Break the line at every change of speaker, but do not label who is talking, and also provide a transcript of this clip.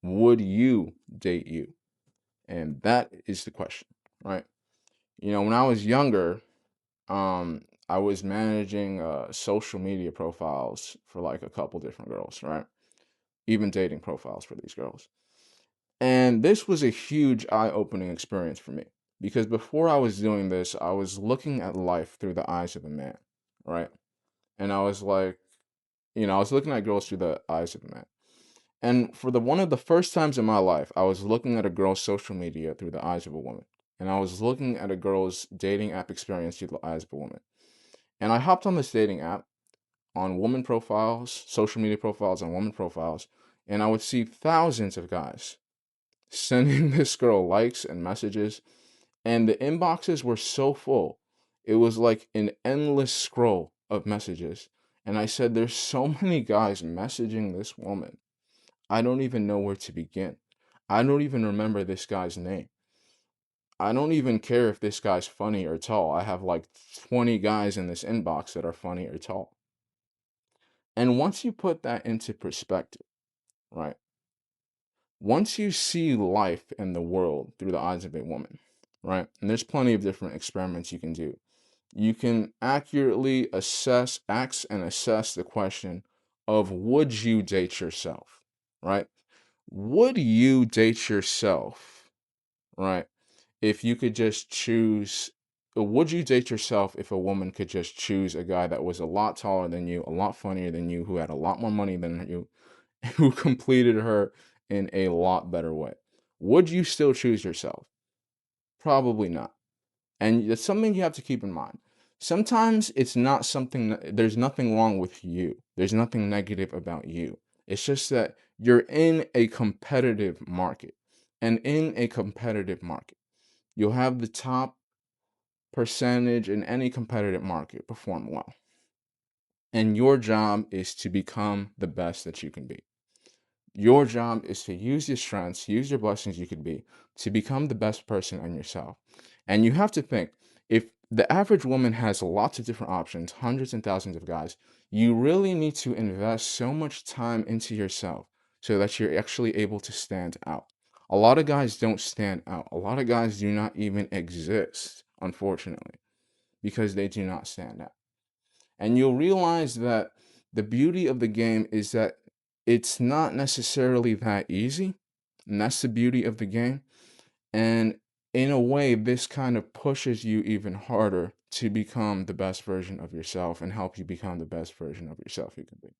Would you date you? And that is the question, right? When I was younger, I was managing social media profiles for like a couple different girls, right? Even dating profiles for these girls. And this was a huge eye-opening experience for me because before I was doing this, I was looking at life through the eyes of a man, right? And I was like, I was looking at girls through the eyes of a man. And for the one of the first times in my life, I was looking at a girl's social media through the eyes of a woman. And I was looking at a girl's dating app experience through the eyes of a woman. And I hopped on this dating app on woman profiles, social media profiles, and woman profiles, and I would see thousands of guys sending this girl likes and messages, and the inboxes were so full. It was like an endless scroll of messages. And I said, there's so many guys messaging this woman. I don't even know where to begin. I don't even remember this guy's name. I don't even care if this guy's funny or tall. I have like 20 guys in this inbox that are funny or tall. And once you put that into perspective, right? Once you see life and the world through the eyes of a woman, right? And there's plenty of different experiments you can do. You can accurately ask and assess the question of would you date yourself, right? Would you date yourself, right? If you could just choose, would you date yourself if a woman could just choose a guy that was a lot taller than you, a lot funnier than you, who had a lot more money than you, who completed her in a lot better way? Would you still choose yourself? Probably not. And that's something you have to keep in mind. Sometimes it's not something that, there's nothing wrong with you. There's nothing negative about you. It's just that you're in a competitive market. And in a competitive market, you'll have the top percentage in any competitive market perform well. And your job is to become the best that you can be. Your job is to use your strengths, use your blessings you could be to become the best person in yourself. And you have to think, if the average woman has lots of different options, hundreds and thousands of guys, you really need to invest so much time into yourself so that you're actually able to stand out. A lot of guys don't stand out. A lot of guys do not even exist, unfortunately, because they do not stand out. And you'll realize that the beauty of the game is that it's not necessarily that easy. And that's the beauty of the game. And in a way, this kind of pushes you even harder to become the best version of yourself and help you become the best version of yourself you can be.